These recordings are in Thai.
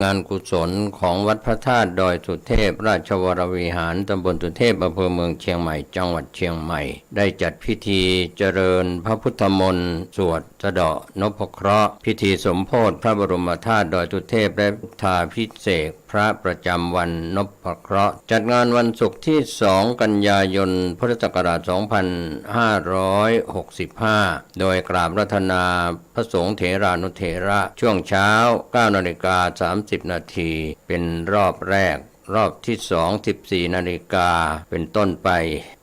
งานกุศลของวัดพระธาตุดอยสุเทพราชวรวิหารตำบลสุเทพอำเภอเมืองเชียงใหม่จังหวัดเชียงใหม่ได้จัดพิธีเจริญพระพุทธมนต์สวดสะเดาะนพเคราะห์พิธีสมโภชพระบรมธาตุดอยสุเทพและพุทธาภิเษกพระประจำวันนพเคราะห์จัดงานวันศุกร์ที่2 กันยายนพุทธศักราช 2565 โดยกราบรัตนาพระสงฆ์เถรานุเถระช่วงเช้า 9:30 นาทีเป็นรอบแรกรอบที่2 14 นาฬิกาเป็นต้นไป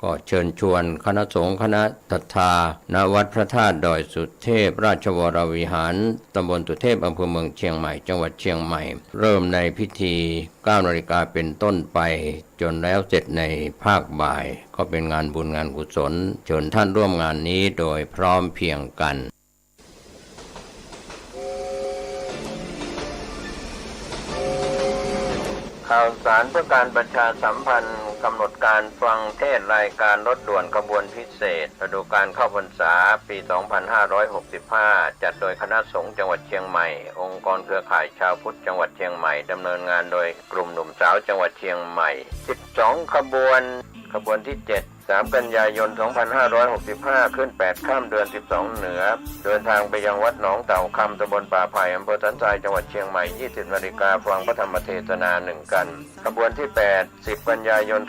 ก็เชิญชวนคณะสงฆ์คณะศรัทธาณวัดพระธาตุดอยสุเทพราชวรวิหารตำบลสุเทพอำเภอเมืองเชียงใหม่จังหวัดเชียงใหม่เริ่มในพิธี 9 นาฬิกาเป็นต้นไปจนแล้วเสร็จในภาคบ่ายก็เป็นงานบุญงานกุศลเชิญท่านร่วมงานนี้โดยพร้อมเพรียงกันข่าวสารเพื่อการประชาสัมพันธ์กำหนดการฟังเทศรายการรถด่วนขบวนพิเศษฤดูกาลเข้าพรรษาปี 2565 จัดโดยคณะสงฆ์จังหวัดเชียงใหม่องค์กรเครือข่ายชาวพุทธจังหวัดเชียงใหม่ดำเนินงานโดยกลุ่มหนุ่มสาวจังหวัดเชียงใหม่ 12 ขบวนที่ 7 3 กันยายน 2565 ขึ้น 8 ค่ำเดือน 12 เหนือเดินทางไปยังวัดหนองเต่าคำตำบลป่าไผ่อำเภอสันทรายจังหวัดเชียงใหม่ 20 นาฬิกาฟังพระธรรมเทศนา1 กันขบวนที่ 8 10 กันยายน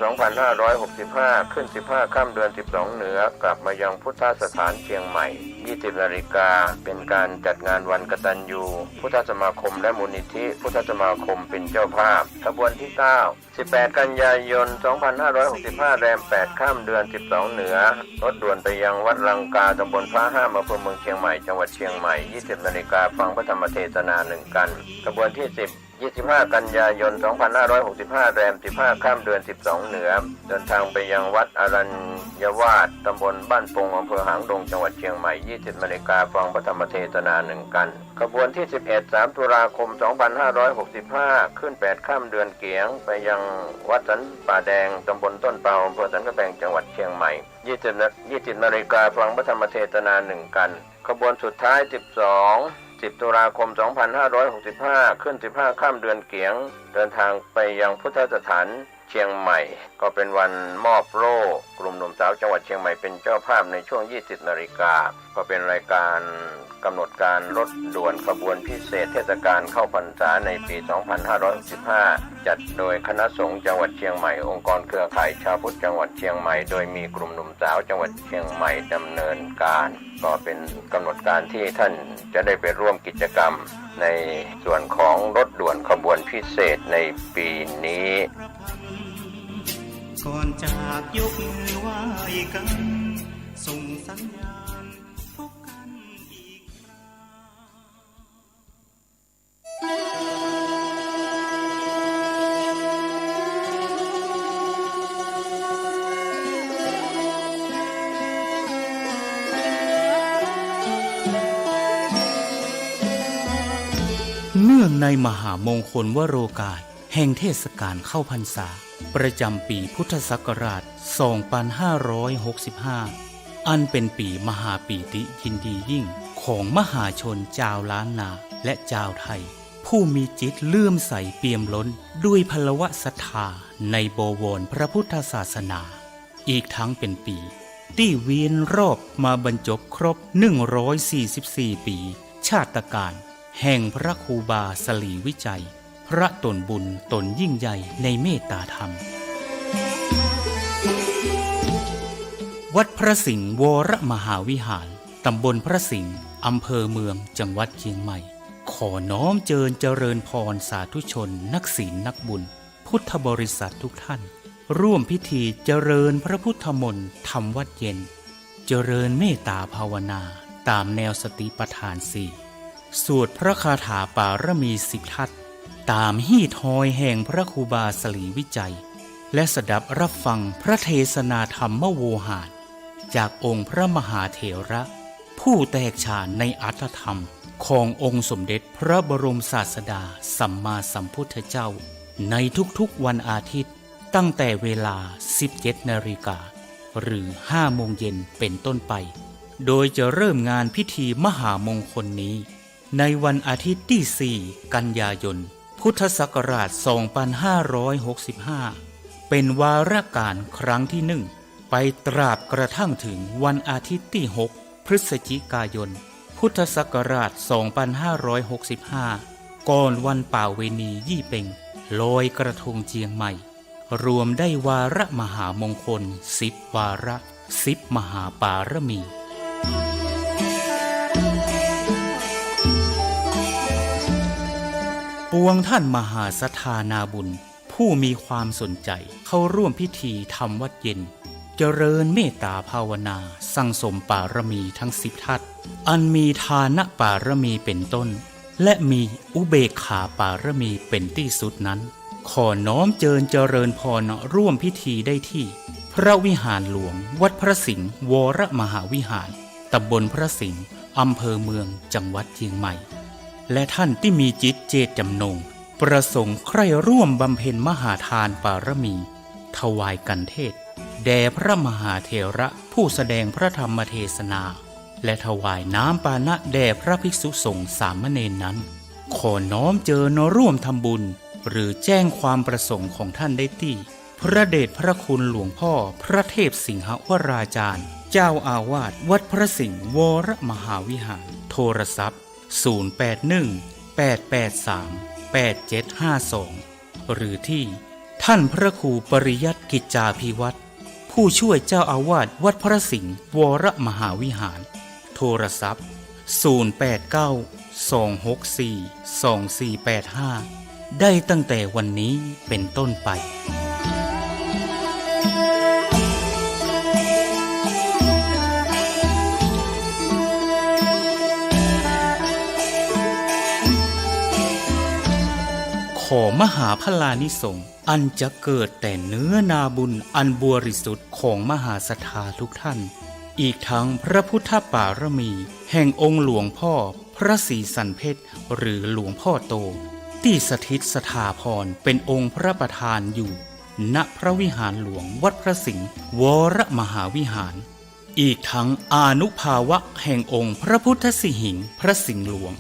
2565 ขึ้น 15 ค่ำเดือน 12 เหนือกลับมายังพุทธสถานเชียงใหม่ 20 นาฬิกาเป็นการจัดงานวันกตัญญูพุทธสมาคมและมูลนิธิพุทธสมาคมเป็นเจ้าภาพขบวนที่ 9 18 กันยายน 2565 แรม 8 ค่ำเดือน 12 เหนือรถด่วนไปยังวัดลังกาตำบลฟ้าห้ามอำเภอเมืองเชียงใหม่จังหวัดเชียงใหม่ 20 นาฬิกาฟังพระธรรมเทศนา1 กันขบวนที่ 10 25 กันยายน 2565 แรม 15 ค่ำเดือน 12 เหนือเดินทางไปยังวัดอรัญยวาสตำบลบ้านปงอำเภอหางดงจังหวัดเชียงใหม่ 20 นาฬิกาฟังพระธรรมเทศนา1 กันขบวนที่ 11 3 ตุลาคม 2565 ขึ้น 8 ค่ำเดือนเกียงไปยังวัดสันป่าแดงตำบลต้นเปาอำเภอสันกำแพงจังหวัดเชียงใหม่ 20 นาฬิกาฟังพระธรรมเทศนา1 กันขบวนสุดท้าย 10 ตุลาคม 2565 ขึ้น 15 ค่ำเดือนเกียงเดินทางไปยังพุทธสถานเชียงใหม่ก็เป็นวันมอบโล่กลุ่มหนุ่มสาวจังหวัดเชียงใหม่เป็นเจ้าภาพในช่วง 20 นาฬิกาก็เป็นรายการกำหนดการรถด่วนขบวนพิเศษเทศกาลเข้าพรรษาในปี 2565 จัดโดยคณะสงฆ์จังหวัดเชียงใหม่องค์กรเครือข่ายชาวพุทธจังหวัดเชียงใหม่โดยมีกลุ่มหนุ่มสาวจังหวัดเชียงใหม่ดำเนินการก็เป็นกำหนดการที่ท่านจะได้ไปร่วมกิจกรรมในส่วนของรถด่วนขบวนพิเศษในปีนี้ก่อนจากยกมือไหว้กันส่งสัญญาณพบกันอีกคราเนื่องในมหามงคลวโรกาสแห่งเทศกาลเข้าพรรษาประจำปีพุทธศักราช 2565 อันเป็นปีมหาปีติยินดียิ่งของมหาชนชาวล้านนาและชาวไทยผู้มีจิตเลื่อมใสเปี่ยมล้นด้วยพลวะศรัทธาในบวรพระพุทธศาสนาอีกทั้งเป็นปีที่เวียนรอบมาบรรจบครบ 144 ปีชาตกาลแห่งพระครูบาสลีวิจัยพระตนบุญตนยิ่งใหญ่ในเมตตาธรรมวัดพระสิงห์วรมหาวิหารตำบลพระสิงห์อำเภอเมืองจังหวัดเชียงใหม่ขอน้อมเจริญพรสาธุชนนักศีลนักบุญพุทธบริษัททุกท่านร่วมพิธีเจริญพระพุทธมนต์ธรรมวัดเย็นเจริญเมตตาภาวนาตามแนวสติปัฏฐาน4สวดพระคาถาปารมี10 ทัศตามฮีทหอยแห่งพระครูบาสลีวิจัยและสดับรับฟังพระเทศนาธรรมโวหารจากองค์พระมหาเถระผู้แตกฉานในอรรถธรรมขององค์สมเด็จพระบรมศาสดาสัมมาสัมพุทธเจ้าในทุกๆวันอาทิตย์ตั้งแต่เวลา 17 นาฬิกาหรือ 5 โมงเย็นเป็นต้นไปโดยจะเริ่มงานพิธีมหามงคลนี้ในวันอาทิตย์ที่ 4 กันยายน พ พุทธศักราช 2565 เป็นวาระการครั้งที่ 1 ไปตราบกระทั่งถึงวันอาทิตย์ที่ 6 พฤศจิกายน พุทธศักราช 2565 ก่อนวันป่าเวณียี่เป่งลอยกระทงเจียงใหม่ รวมได้วาระมหามงคล10 วาระ10 มหาปารมี ปวงท่านมหาศรัทธานาบุญผู้มีความสนใจเข้าร่วมพิธีทำวัดเย็นเจริญเมตตาภาวนาสั่งสมปารมีทั้ง10 ทัศอันมีทานปารมีเป็นต้นและมีอุเบกขาปารมีเป็นที่สุดนั้นขอน้อมเจริญพรร่วมพิธีได้ที่พระวิหารหลวงวัดพระสิงห์วรมหาวิหารตำบลพระสิงห์อำเภอเมืองจังหวัดเชียงใหม่และท่านที่มีจิตเจตจำนงประสงค์ใคร่ร่วมบำเพ็ญมหาทานปารมีถวายกันเทศแด่พระมหาเถระผู้แสดงพระธรรมเทศนาและถวายน้ำปานะแด่พระภิกษุสงฆ์สามเณรนั้นขอน้อมร่วมทำบุญหรือแจ้งความประสงค์ของท่านได้ที่พระเดชพระคุณหลวงพ่อพระเทพสิงหวราจารย์เจ้าอาวาสวัดพระสิงห์วรมหาวิหารโทรศัพท์081-883-8752 หรือที่ท่านพระครูปริยัติกิจจาภิวัตรผู้ช่วยเจ้าอาวาสวัดพระสิงห์วรมหาวิหารโทรศัพท์089-264-2485 ได้ตั้งแต่วันนี้เป็นต้นไปขอมหาพลานิสงส์อันจะเกิดแต่เนื้อนาบุญอันบริสุทธิ์ของมหาศรัทธาทุกท่านอีกทั้งพระพุทธปารมีแห่งองค์หลวงพ่อพระศรีสันเพชรหรือหลวงพ่อโตที่สถิตสถาพรเป็นองค์พระประธานอยู่ณพระวิหารหลวงวัดพระสิงห์วรมหาวิหารอีกทั้งอานุภาวะแห่งองค์พระพุทธสิหิงค์พระสิงห์หลวง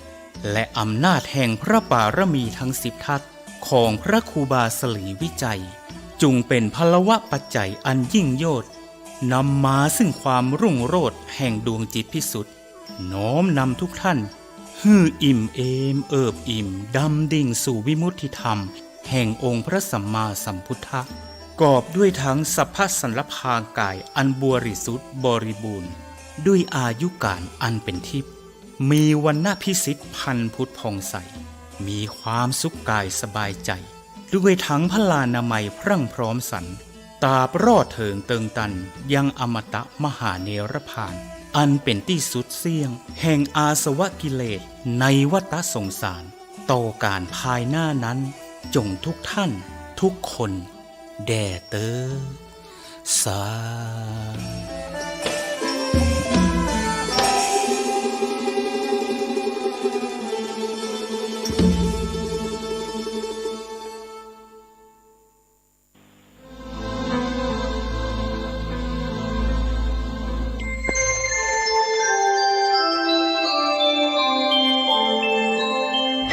และอำนาจแห่งพระปารมีทั้ง10 ทัศของพระครูบาสลีวิจัยจุงเป็นพลวะปัจจัยอันยิ่งโยชน์นำมาซึ่งความรุ่งโรจน์แห่งดวงจิตพิสุทธิ์น้อมนำทุกท่านฮืออิ่มเอมเอิบอิ่มดำดิ่งสู่วิมุตติธรรมแห่งองค์พระสัมมาสัมพุทธะกอบด้วยทั้งสัพพสันลภางกายอันบริสุทธิ์บริบูรณ์ด้วยอายุการอันเป็นทิพย์มีวรรณพิสิทธิ์พันพุทธผ่องใสมีความสุขกายสบายใจด้วยทั้งพลานามัยพรั่งพร้อมสรรตราบรอดเถิงเติงตันยังอมตะมหาเนรพานอันเป็นที่สุดเสี่ยงแห่งอาสวะกิเลสในวัฏสงสารต่อการภายหน้านั้นจงทุกท่านทุกคนแด่เตอสา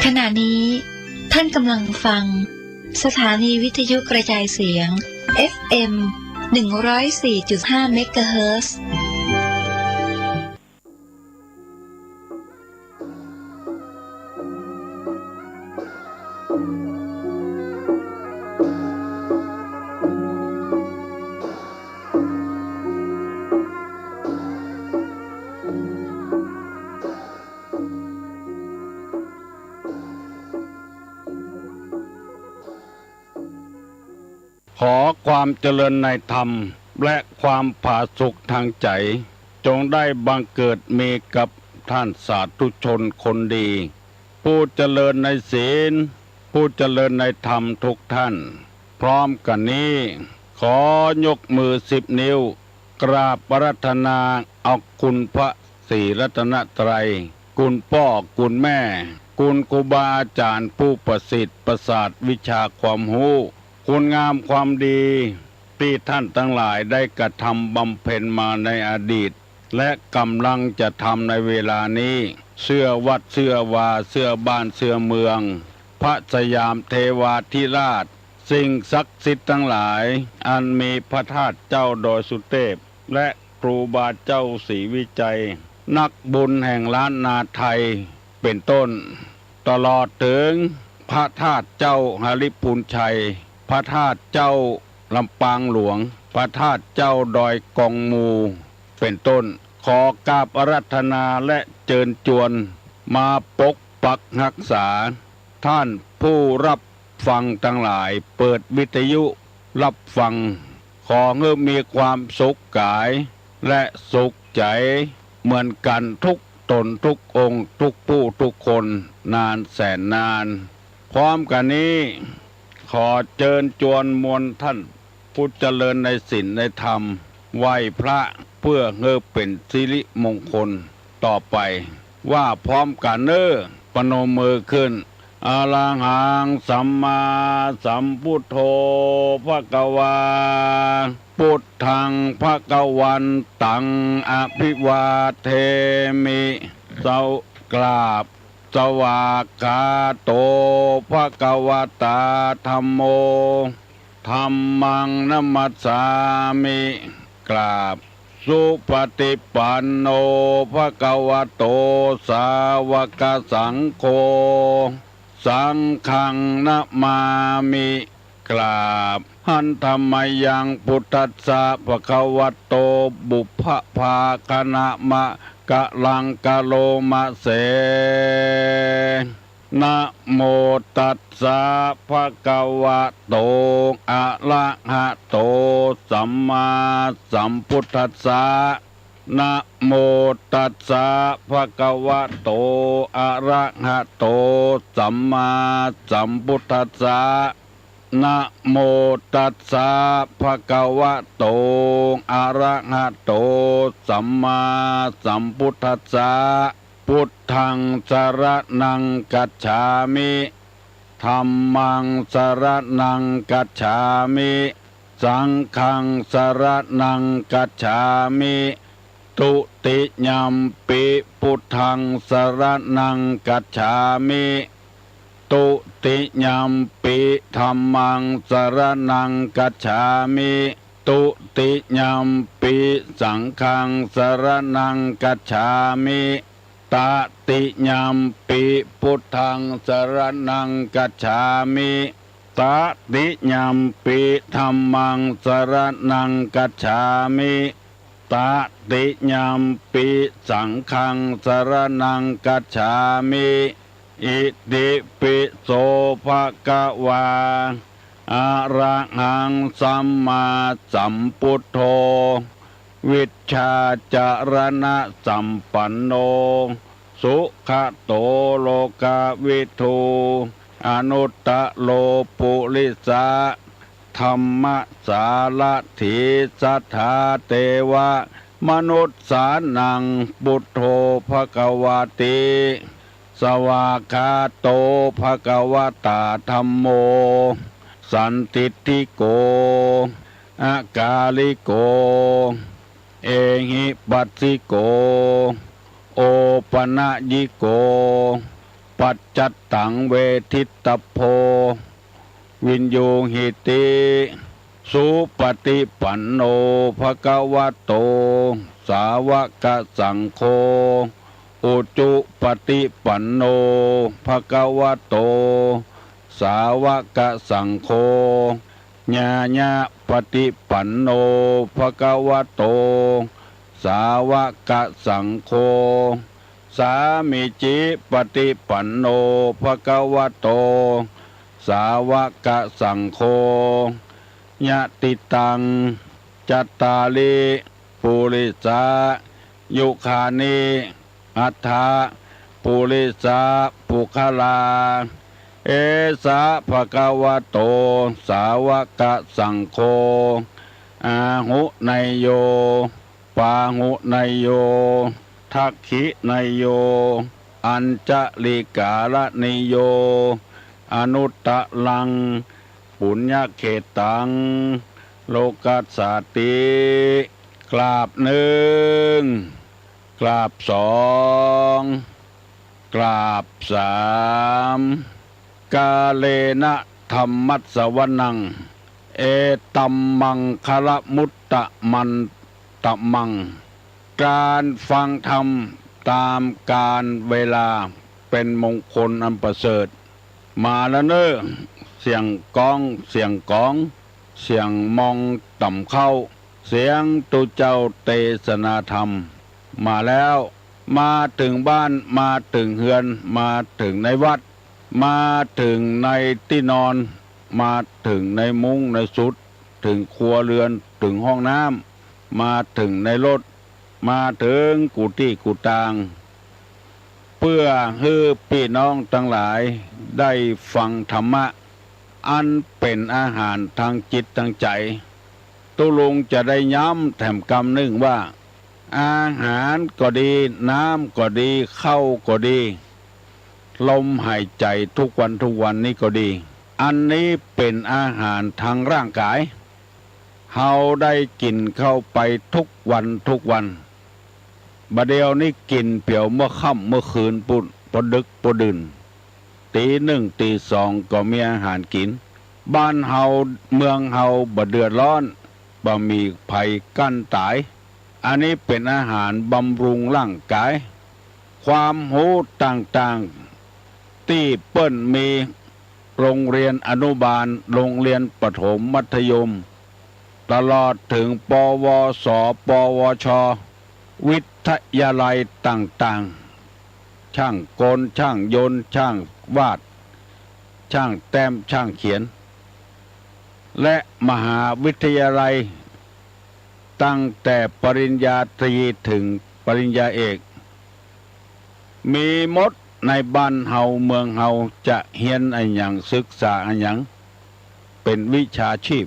ขณะนี้ท่านกำลังฟังสถานีวิทยุกระจายเสียง FM 104.5 เมกะเฮิรตซ์ขอความเจริญในธรรมและความผาสุกทางใจจงได้บังเกิดมีกับท่านสาธุชนคนดีผู้เจริญในศีลผู้เจริญในธรรมทุกท่านพร้อมกันนี้ขอยกมือ10 นิ้วกราบอาราธนาเอาคุณพระศรีรัตนตรัยคุณพ่อคุณแม่คุณครูบาอาจารย์ผู้ประสิทธิ์ประสาทวิชาความรู้คุณงามความดีที่ท่านทั้งหลายได้กระทำบำเพ็ญมาในอดีตและกำลังจะทำในเวลานี้เสื้อวัดเสื้อวาเสื้อบ้านเสื้อเมือง พระสยามเทวาธิราชสิ่งศักดิ์สิทธิ์ทั้งหลายอันมีพระธาตุเจ้าดอยสุเทพและครูบาเจ้าศรีวิจัยนักบุญแห่งล้านนาไทยเป็นต้นตลอดถึงพระธาตุเจ้าหฤปุญชัยพระธาตุเจ้าลำปางหลวงพระธาตุเจ้าดอยกองมูเป็นต้นขอกราบอาราธนาและเชิญชวนมาปกปักรักษาท่านผู้รับฟังทั้งหลายเปิดวิทยุรับฟังขอให้มีความสุขกายและสุขใจเหมือนกันทุกตนทุกองค์ทุกผู้ทุกคนนานแสนนานพร้อมกันนี้ขอเชิญชวนมวลท่านผู้เจริญในศีลในธรรมไหว้พระเพื่อให้เป็นสิริมงคลต่อไปว่าพร้อมกันปนมมือขึ้นอะระหังสัมมาสัมพุทโธภควาพุทธังภวันตังอภิวาเทมิเจ้ากราบสวากขาโตภควตาธัมโมธัมมังนัมมัสสามิกราบสุปฏิปันโนภควโตสาวกสังโฆสังฆังนะมามิกราบหันธรรมยังพุทธัสสะภควโตบุพพภาคณะมะกะลังกะโลมะเสนะโมตัสสะภะคะวะโตอะระหะโตสัมมาสัมพุทธัสสะนะโมตัสสะภะคะวะโตอะระหะโตสัมมาสัมพุทธัสสะนะโมตัสสะภะคะวะโตอะระหะโตสัมมาสัมพุทธัสสะพุทธังสรณังกัจฉามิธัมมังสรณังกัจฉามิสังฆังสรณังกัจฉามิตุติยัมปิพุทธังสรณังกัจฉามิตุติยัมปิธัมมังสรณังกัจฉามิตุติยัมปิสังฆังสรณังกัจฉามิตติยัมปิพุทธังสรณังกัจฉามิตติยัมปิธัมมังสรณังกัจฉามิตติยัมปิสังฆังสรณังกัจฉามิอิติปิโสภะคะวาอะระหังสัมมาสัมพุทโธวิชชาจารณะสัมปันโนสุขโตโลกวิทูอนุตตะโลปุริสะธรรมสารถีสัทธาเทวะมนุษย์สานังพุทโธภควติสวากขาโตภควตาธัมโมสันติติโกอากาลิโกเอหิปัสสิโกโอปนะยิโกปัจจัตตังเวทิตโพวินโยหิติสุปฏิปันโนภควโตสาวกสังโฆอุจุปฏิปันโนภควโตสาวกสังโฆญาญาปฏิปันโนภควโตสาวกสังโฆสามิจิปฏิปันโนภควโตสาวกสังโฆญาติตังจัตตาลิปุริสายุคานิอัฏฐาปุริสาปุคลาเอสะภะคะวะโตสาวกสังโฆอาหุไนโยปาหุไนโยทักขิไนโยอัญจลิกาลนิโยอนุตตะลังปุญญเขตังโลกัสสติกราบหนึ่งกราบสองกราบสาม กาเลนะธรรมัสสวนังเอตัมมังคละมุตตะมันตะมังการฟังธรรมตามการเวลาเป็นมงคลอันประเสริฐมาแล้วเนอเสียงก้องเสียงก้องเสียงมองต่ำเข้าเสียงตุเจ้าเทศนาธรรมมาแล้วมาถึงบ้านมาถึงเฮือนมาถึงในวัดมาถึงในที่นอนมาถึงในมุ้งในสุดถึงครัวเรือนถึงห้องน้ำมาถึงในรถมาถึงกุฏิกุฏางเพื่อให้พี่น้องทั้งหลายได้ฟังธรรมะอันเป็นอาหารทางจิตทางใจตุลุงจะได้ย้ำแถมคำหนึ่งว่าอาหารก็ดีน้ำก็ดีข้าวก็ดีลมหายใจทุกวันนี้ก็ดีอันนี้เป็นอาหารทางร่างกายเฮาได้กินเข้าไปทุกวันบัดเดียวนี้กินเปี่ยวเมื่อค่ำเมื่อคืนปุ่นพอดึกพอดื่นตีหนึ่งตีสองก็มีอาหารกินบ้านเฮาเมืองเฮาบ่เดือดร้อนบ่มีภัยกั้นตายอันนี้เป็นอาหารบำรุงร่างกายความรู้ต่างๆที่เปิ้นมีโรงเรียนอนุบาลโรงเรียนประถมมัธยมตลอดถึงปวสปวชวิทยาลัยต่างๆช่างกลช่างยนต์ช่างวาดช่างแต้มช่างเขียนและมหาวิทยาลัยตั้งแต่ปริญญาตรีถึงปริญญาเอกมีหมดในบ้านเฮาเมืองเฮาจะเรียนอันหยังศึกษาอันหยังเป็นวิชาชีพ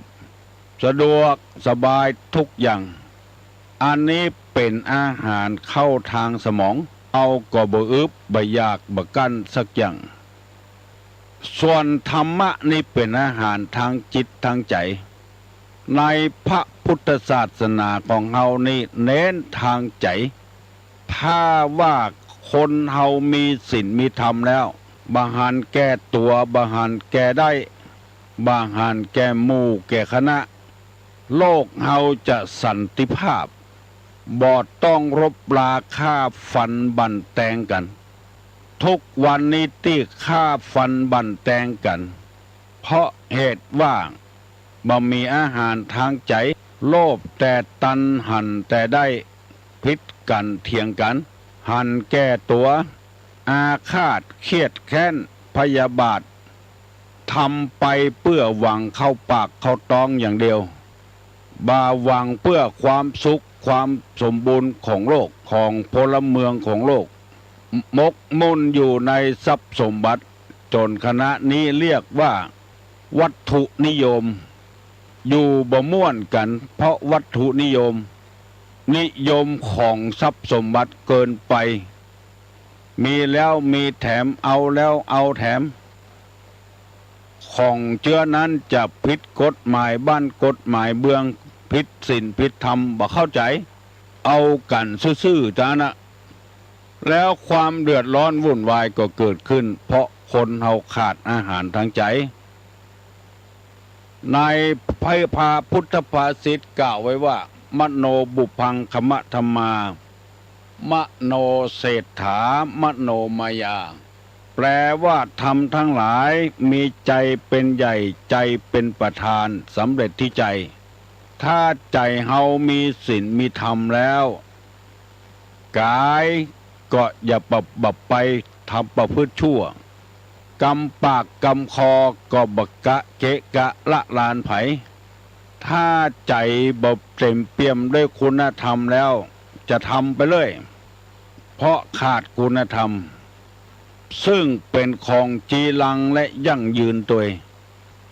สะดวกสบายทุกอย่างอันนี้เป็นอาหารเข้าทางสมองเอาก็บ่อึบบ่อยากบ่กั้นสักอย่างส่วนธรรมะนี่เป็นอาหารทางจิตทางใจในพระพุทธศาสนาของเฮานี่เน้นทางใจถ้าว่าคนเฮามีศีลมีธรรมแล้วบาหารแก้ตัวบาหารแก้ได้บาหารแก้หมู่แก้คณะโลกเฮาจะสันติภาพบ่ต้องรบราฆ่าฟันบั่นแตงกันทุกวันนี้ที่ฆ่าฟันบั่นแตงกันเพราะเหตุว่าบ่มีอาหารทางใจโลภแต่ตัณหันแต่ได้พิษกันเถียงกันหันแก้ตัวอาฆาตเครียดแค้นพยาบาททำไปเพื่อหวังเข้าปากเข้าท้องอย่างเดียวบ่หวังเพื่อความสุขความสมบูรณ์ของโลกของพลเมืองของโลกมกมุ่นอยู่ในทรัพย์สมบัติจนคณะนี้เรียกว่าวัตถุนิยมอยู่บ่ม่วนกันเพราะวัตถุนิยมของทรัพย์สมบัติเกินไปมีแล้วมีแถมเอาแล้วเอาแถมของเชื้อนั้นจะผิดกฎหมายบ้านกฎหมายเบืองผิดศีลผิดธรรมบ่เข้าใจเอากันซื่อๆจ้านะแล้วความเดือดร้อนวุ่นวายก็เกิดขึ้นเพราะคนเฮาขาดอาหารทางใจในพระพุทธภาษิตกล่าวไว้ว่ามโนบุพังคมะธรรมามโนเศรษฐามโนมายาแปลว่าธรรมทั้งหลายมีใจเป็นใหญ่ใจเป็นประธานสำเร็จที่ใจถ้าใจเฮามีศีลมีธรรมแล้วกายก็อย่าบับไปทำประพฤติชั่วกำปากกำคอก็บักกะเกะกะละลานไผถ้าใจบบเต็มเปี่ยมด้วยคุณธรรมแล้วจะทำไปเลยเพราะขาดคุณธรรมซึ่งเป็นของจีรังและยั่งยืนตัว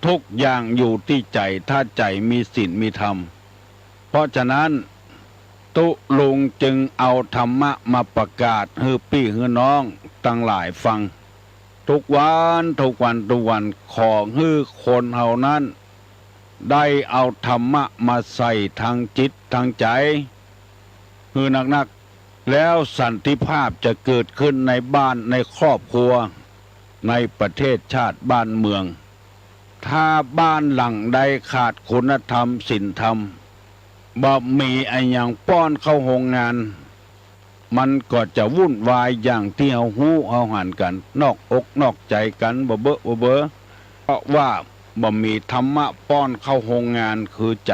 ทุกอย่างอยู่ที่ใจถ้าใจมีศีลมีธรรมเพราะฉะนั้นตุลุงจึงเอาธรรมะมาประกาศให้พี่ให้น้องตั้งหลายฟังทุกวันขอให้คนเฮานั้นได้เอาธรรมะมาใส่ทางจิตทางใจให้หนักๆแล้วสันติภาพจะเกิดขึ้นในบ้านในครอบครัว ในประเทศชาติบ้านเมืองถ้าบ้านหลังใดขาดคุณธรรมศีลธรรมบ่มีไอ้อย่างป้อนเข้าโรงงานมันก็จะวุ่นวายอย่างที่เอาหูเอาหันกันนอกอกนอกใจกันบ่เบ้อเพราะว่าบ่มีธรรมะป้อนเข้าโรงงานคือใจ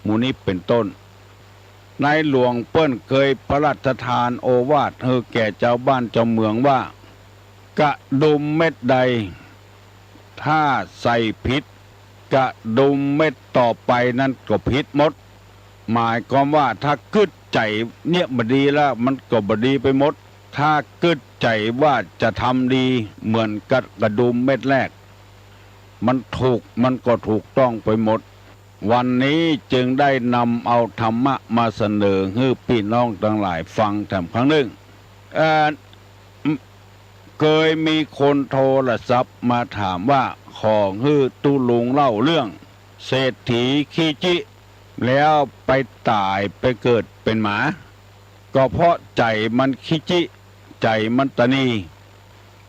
หมู่นี้เป็นต้นในหลวงเปิ้นเคยพระราชทานโอวาทให้แก่เจ้าบ้านเจ้าเมืองว่ากระดุมเม็ดใดถ้าใส่ผิดกระดุมเม็ดต่อไปนั้นก็ผิดหมดหมายความว่าถ้ากึดใจเนี่ยบดีแล้วมันก็บดีไปหมดถ้ากึดใจว่าจะทำดีเหมือนกับกระดุมเม็ดแรกมันถูกมันก็ถูกต้องไปหมดวันนี้จึงได้นำเอาธรรมะมาเสนอให้พี่น้องทั้งหลายฟังแถมครั้งหนึ่งเคยมีคนโทรศัพท์มาถามว่าขอให้ตุลุงเล่าเรื่องเศรษฐีขี้จิแล้วไปตายไปเกิดเป็นหมาก็เพราะใจมันขี้จิใจมันตนี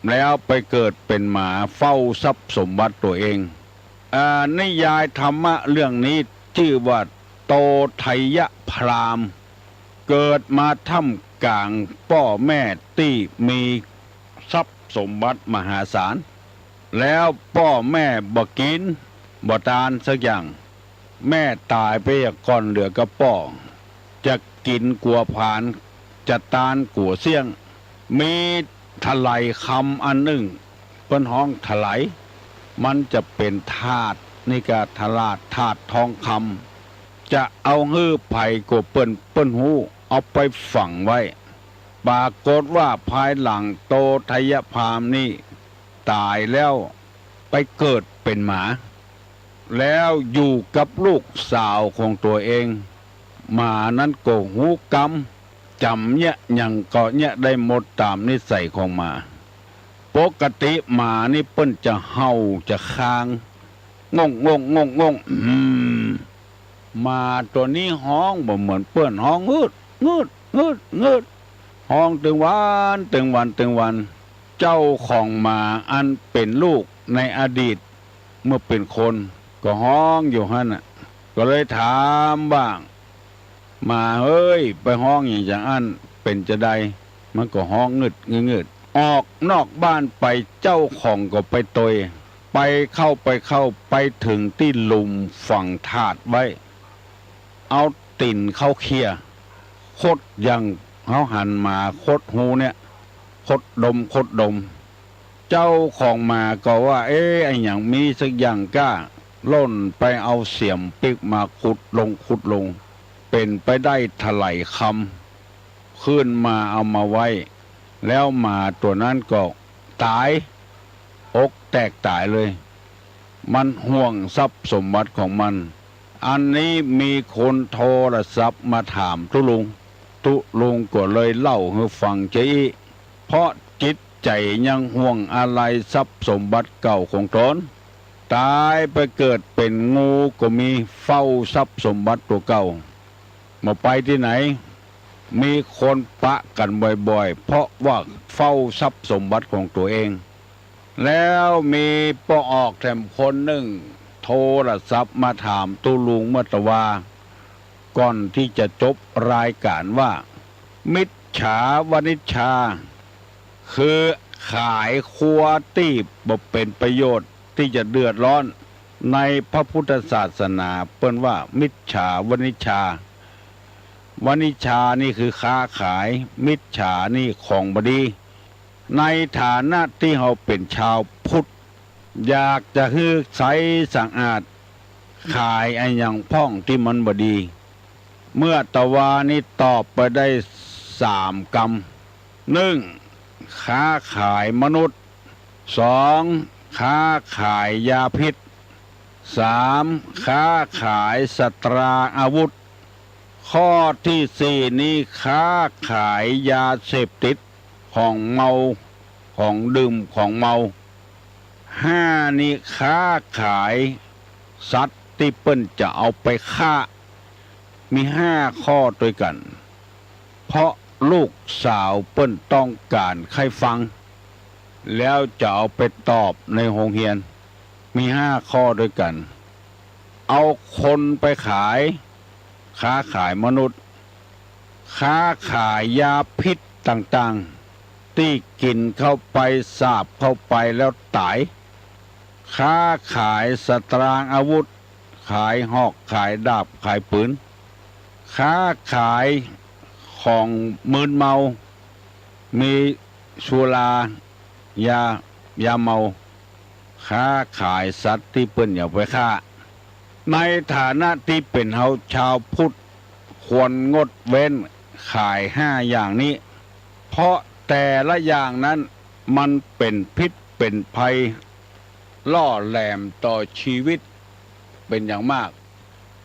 แล้วไปเกิดเป็นหมาเฝ้าทรัพย์สมบัติตัวเองนิยายธรรมะเรื่องนี้ชื่อว่าโตไทยพรามเกิดมาท่ามกลางพ่อแม่ที่มีทรัพย์สมบัติมหาศาลแล้วพ่อแม่บ่กินบ่ทานสักอย่างแม่ตายไปก่อนเหลือกับพ่อจะกินกัวผานจะตานกัวเสี่ยงมีถลายคำอันหนึ่งเป็นห้องถลายมันจะเป็นธาตุในการทลาดธาตุทองคำจะเอาฮื้อไผ่กัวเปิ้นหูเอาไปฝังไว้ปรากฏว่าภายหลังโตไทยพามนี่ตายแล้วไปเกิดเป็นหมาแล้วอยู่กับลูกสาวของตัวเองหมานั้นก็หูกำจำเนี่ยยังก็เนี่ยได้หมดตามนิสัยของหมาปกติหมานี่เปิ้นจะเห่าจะคางมาตัวนี้ห้องบ่เหมือนเปิ้นห้องงืดห้องตึงวันเจ้าของหมาอันเป็นลูกในอดีตเมื่อเป็นคนก็ห้องอยู่หั่นน่ะก็เลยถามบ้างมาเฮ้ยไปห้องอย่างจังอันเป็นจะใดมันก็ห้องงึดออกนอกบ้านไปเจ้าของก็ไปตยไปเข้าไปถึงที่หลุมฝังถาดไว้เอาติ่นเข้าเคลียคดยังเขาหันมาคดหูเนี่ยคดดมเจ้าของมาก็ว่าไอ้อย่างมีสักอย่างกล้าล่นไปเอาเสียมปิกมาขุดลงเป็นไปได้ถลายคำขึ้นมาเอามาไว้แล้วหมาตัวนั้นก็ตายอกแตกตายเลยมันห่วงทรัพย์สมบัติของมันอันนี้มีคนโทรศัพท์มาถามตุลุงก็เลยเล่าให้ฟังใจเพราะจิตใจยังห่วงอะไรทรัพย์สมบัติเก่าของตนตายไปเกิดเป็นงูก็มีเฝ้าทรัพย์สมบัติตัวเก่ามาไปที่ไหนมีคนปะกันบ่อยๆเพราะว่าเฝ้าทรัพย์สมบัติของตัวเองแล้วมีป้อออกแถมคนหนึ่งโทรศัพท์มาถามตุลุงเมื่อตะวาก่อนที่จะจบรายการว่ามิจฉาวณิชชาคือขายครัวที่บ่เป็นประโยชน์ที่จะเดือดร้อนในพระพุทธศาสนาเปิ้นว่ามิจฉาวณิชชาวณิชชานี่คือค้าขายมิจฉานี่ของบดีในฐานะที่เราเป็นชาวพุทธอยากจะให้ใสสะอาดขายไอ้อย่างพ่องที่มันบดีเมื่อตะวานี่ตอบไปได้3 กรรม 1. ค้าขายมนุษย์ 2. ค้าขายยาพิษ 3. ค้าขายสัตราอาวุธข้อที่4นี้ค้าขายยาเสพติดของเมาของดื่มของเมา5นี้ค้าขายสัตว์ที่เปิ้นจะเอาไปฆ่ามี5 ข้อด้วยกันเพราะลูกสาวเปิ้นต้องการใครฟัง แล้วจะเอาไปตอบในโรงเรียนมี5 ข้อด้วยกัน เอาคนไปขายค้าขายมนุษย์ค้าขายยาพิษต่างๆที่กินเข้าไปสาบเข้าไปแล้วตายค้าขายสตรางอาวุธขายหอกขายดาบขายปืนค้าขายของมึนเมามีสุรายาเมาค้าขายสัตว์ที่เปิ้นอย่าไปฆ่าในฐานะที่เป็นเฮาชาวพุทธควรงดเว้นขาย5 อย่างนี้เพราะแต่ละอย่างนั้นมันเป็นพิษเป็นภัยล่อแหลมต่อชีวิตเป็นอย่างมาก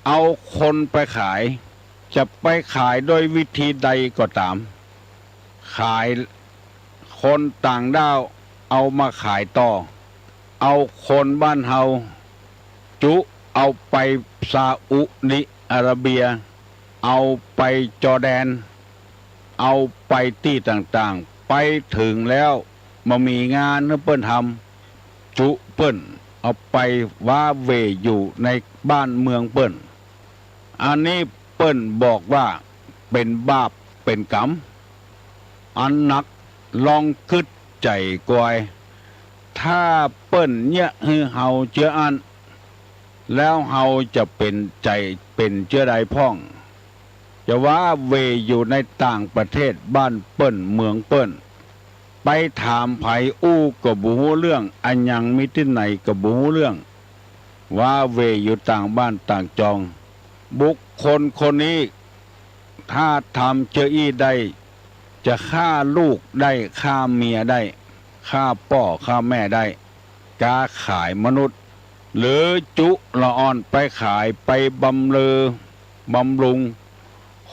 เอาคนไปขายจะไปขายโดยวิธีใดก็ตามขายคนต่างด้าวเอามาขายต่อเอาคนบ้านเฮาจุเอาไปซาอุดิอาระเบียเอาไปจอร์แดนเอาไปที่ต่างๆไปถึงแล้วมามีงานเปิ้นทำจุเปิ้นเอาไปว่าเวอยู่ในบ้านเมืองเปิ้นอันนี้เปิ้นบอกว่าเป็นบาปเป็นกรรมอันหนักลองคิดใจกวยถ้าเปิ้นเนี่ยฮือเฮาเจืออันแล้วเฮาจะเป็นใจเป็นเจือใดพ่องจะว่าเวอยู่ในต่างประเทศบ้านเปิ้นเมืองเปิ้นไปถามไผอู้ก็บ่ฮู้เรื่องอันยังมีที่ไหนก็บ่ฮู้เรื่องว่าเวอยู่ต่างบ้านต่างจองบุคคลคนนี้ถ้าทำเจออี้ได้จะฆ่าลูกได้ฆ่าเมียได้ฆ่าพ่อฆ่าแม่ได้กาขายมนุษย์หรือจุละอ่อนไปขายไปบำรุง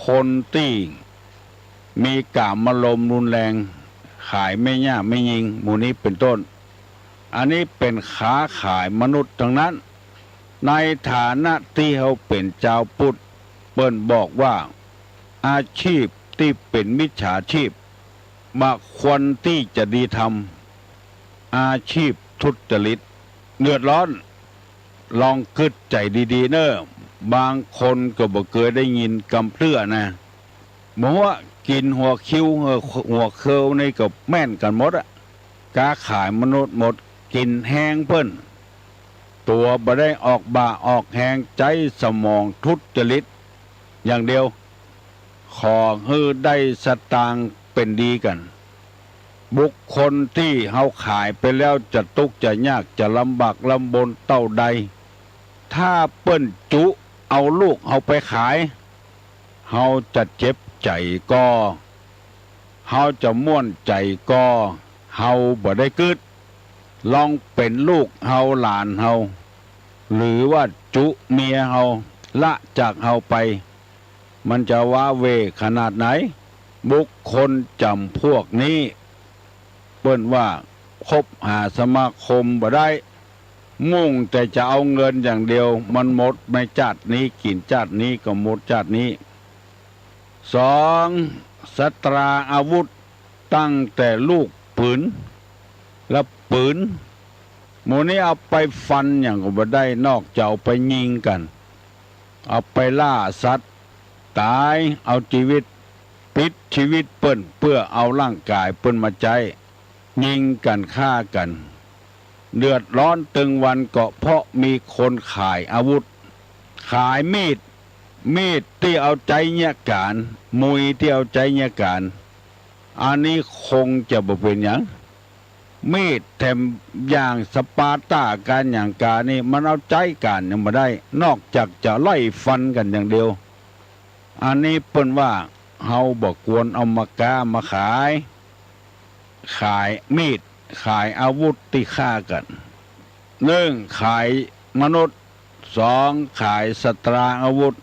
คนที่มีกามอารมณ์รุนแรงขายไม่ย่าไม่ยิงหมู่นี้เป็นต้นอันนี้เป็นค้าขายมนุษย์ทั้งนั้นในฐานะที่เขาเป็นเจ้าพุทธเปิ้นบอกว่าอาชีพที่เป็นมิจฉาชีพบ่ควรที่จะดีทำอาชีพทุจริตเดือดร้อนลองคิดใจดีๆเนอะบางคนก็บ่เคยได้ยินกำเพื่อนะบอกว่ากินหัวคิ้วหัวเคิวในกับแม่นกันหมดอะกาขายมนุษย์หมดกินแห้งเพิ่นตัวบ่ได้ออกบ่าออกแหงใจสมองทุจริตอย่างเดียวขอฮือได้สตางค์เป็นดีกันบุคคลที่เฮาขายไปแล้วจะทุกข์จะยากจะลำบากลำบนเต้าใดถ้าเปิ้นจุเอาลูกเฮาไปขายเฮาจะเจ็บใจก็เฮาจะม่วนใจก็เฮาบ่ได้กึดลองเป็นลูกเฮาหลานเฮาหรือว่าจุเมียเฮาละจากเฮาไปมันจะว้าเวขนาดไหนบุคคลจำพวกนี้เปิ้นว่าคบหาสมาคมบ่ได้มุ่งแต่จะเอาเงินอย่างเดียวมันหมดในชาตินี้กินชาตินี้ก็หมดชาตินี้2สตราอาวุธตั้งแต่ลูกปืนและปืนหมู่นี้เอาไปฟันอย่างก็บ่ได้นอกจากเอาไปยิงกันเอาไปล่าสัตว์ตายเอาชีวิตปิดชีวิตเปิ้นเพื่อเอาร่างกายเปิ้นมาใจยิงกันฆ่ากันเดือดร้อนตึงวันก็เพราะมีคนขายอาวุธขายมีดที่เอาใจเนี่ยการมุยที่เอาใจเนี่ยการอันนี้คงจะบ่เป็นหยังมีดแถมอย่างสปาร์ตาการอย่างกานี่มันเอาใจการยังบ่ได้นอกจากจะไล่ฟันกันอย่างเดียวอันนี้เปิ้นว่าเฮาบ่ควรเอามากามาขายมีดขายอาวุธที่ฆ่ากัน1ขายมนุษย์2ขายสตรางอาวุธ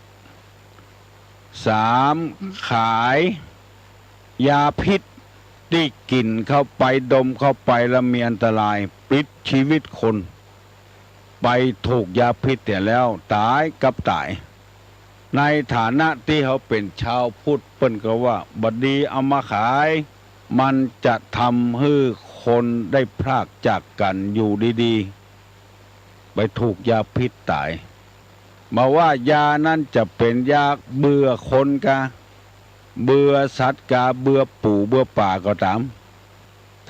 3ขายยาพิษที่กินเข้าไปดมเข้าไปแล้วมีอันตรายปิดชีวิตคนไปถูกยาพิษแต่แล้วตายกับตายในฐานะที่เขาเป็นชาวพุทธเปิ้นก็ว่าบดีเอามาขายมันจะทำให้ค คนได้พรากจากกันอยู่ดีๆไปถูกยาพิษตายมาว่ายานั้นจะเป็นยาเบื่อคนกะเบื่อสัตว์กะเบื่อปู่เบื่อป่าก็ตาม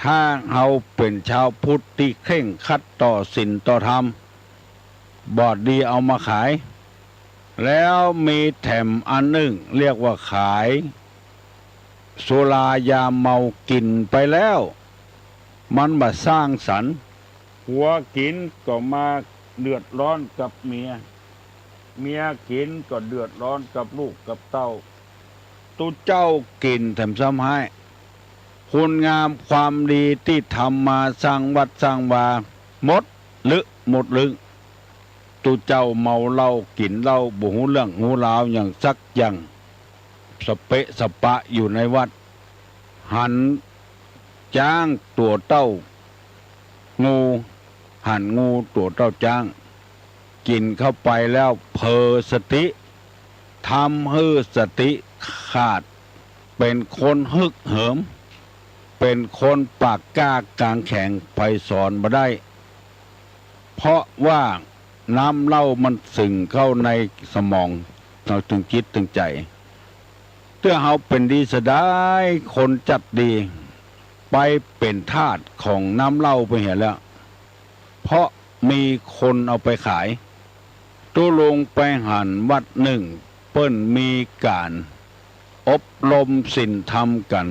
ถ้าเราเป็นชาวพุทธที่เคร่งครัดต่อศีลต่อธรรมบอดดีเอามาขายแล้วมีแถมอันหนึ่งเรียกว่าขายสุรายาเมากินไปแล้วมันมาสร้างสรรค์หัวกินก็มาเดือดร้อนกับเมียกินก็เดือดร้อนกับลูกกับเต้าตุเจ้ากินแถมซ้ำให้คุณงามความดีที่ทำมาสร้างวัดสร้างวาหมดลึกตุเจ้าเมาเหล้ากินเหล้าบ่หูเรื่องหูราวอย่างสักอย่างสเปะสปะอยู่ในวัดหันจ้างตัวเต้างูหันงูตัวเต้าจ้างกินเข้าไปแล้วเพอสติทำให้สติขาดเป็นคนฮึกเหิมเป็นคนปากกล้ากลางแข็งไปสอนมาได้เพราะว่าน้ำเหล้ามันสึ่งเข้าในสมองเราถึงจิตถึงใจเมื่อเขาเป็นดีสดายคนจัดดีไปเป็นทาสของน้ำเหล้าไปเห็นแล้วเพราะมีคนเอาไปขายตู้ลงไปหันวัดหนึ่งเปิ้นมีการอบรมศีลธรรมกัน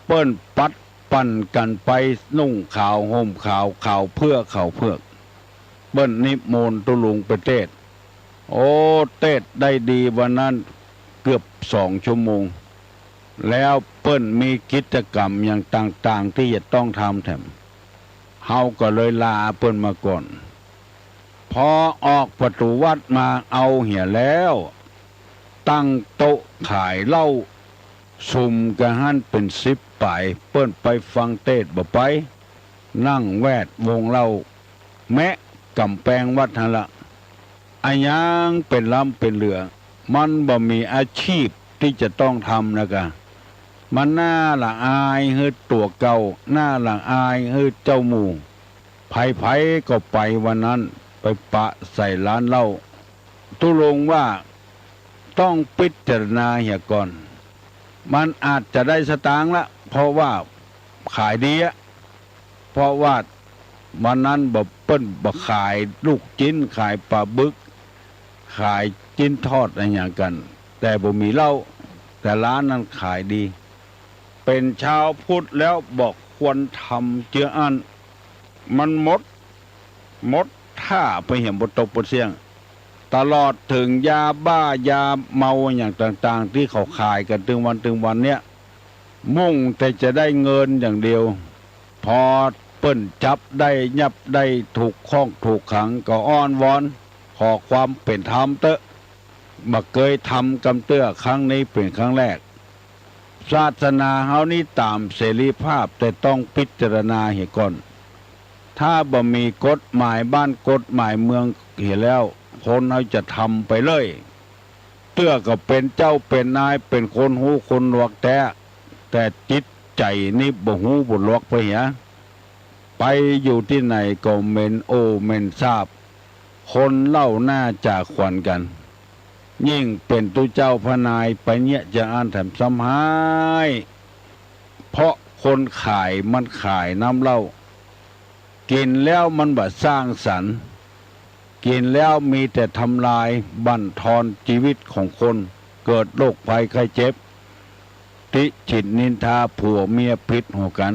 เปิ้นปัดปั่นกันไปนุ่งขาวห่มขาวขาวเพื่อเขาเพื่อเปิ้นนิมนต์ตุลุงไปเทศโอ้เทศได้ดีวันนั้นเกือบ2 ชั่วโมงแล้วเปิ้นมีกิจกรรมอย่างต่างๆที่จะต้องทำแถมเฮาก็เลยลาเปิ้นมาก่อนพอออกประตูวัดมาเอาเหี่ยแล้วตั้งโต๊ะขายเหล้าซุ่มกะหันเป็น10 ป่ายเปิ้นไปฟังเทศบ่ไปนั่งแวดวงเหล้าแมะกำแพงวัดนั่นละอันยังเป็นลำเป็นเหลือมันบ่มีอาชีพที่จะต้องทำนะกะมันน่าละอายเฮือตัวเก่าน่าละอายเฮือเจ้าหมู่ไผก็ไปวันนั้นไปปะใส่ร้านเหล้าตุลงว่าต้องพิจารณาเหี่ยก่อนมันอาจจะได้สตางค์ละเพราะว่าขายดีอะเพราะว่าวันนั้นบ่เปิ้นบ่ขายลูกจิ้นขายปลาบึกขายจิ้นทอดอะไรอย่างกันแต่บ่มีเหล้าแต่ร้านนั้นขายดีเป็นชาวพุทธแล้วบอกควรทำเจืออันมันหมดท่าไปเห็นบทตกบทเสียงตลอดถึงยาบ้ายาเมาอย่างต่างๆที่เขาขายกันถึงวันเนี้ยมุ่งแต่จะได้เงินอย่างเดียวพอเปิ้นจับได้ยับได้ถูกข้องถูกขังก็อ้อนวอนขอความเป็นธรรมเตอะบ่เคยทำกำเตื้อครั้งนี้เป็นครั้งแรกศาสนาเฮานี่ตามเสรีภาพแต่ต้องพิจารณาให้ก่อนถ้าบ่มีกฎหมายบ้านกฎหมายเมืองเห็นแล้วคนเขาจะทำไปเลยเตื้อก็เป็นเจ้าเป็นนายเป็นคนหูคนหลวกแต่จิตใจนี่บ่หูบ่หลวกไปเหียไปอยู่ที่ไหนก็เมนโอเมนทราบคนเล่าหน้าจากขวัญกันยิ่งเป็นตุเจ้าพนายไปเนี่ยจะอ่านแถมซ้ำหายเพราะคนขายมันขายน้ำเหล้ากินแล้วมันบ่สร้างสรรค์กินแล้วมีแต่ทำลายบั่นทอนชีวิตของคนเกิดโรคภัยไข้เจ็บติฉินนินทาผัวเมียพิษหัวกัน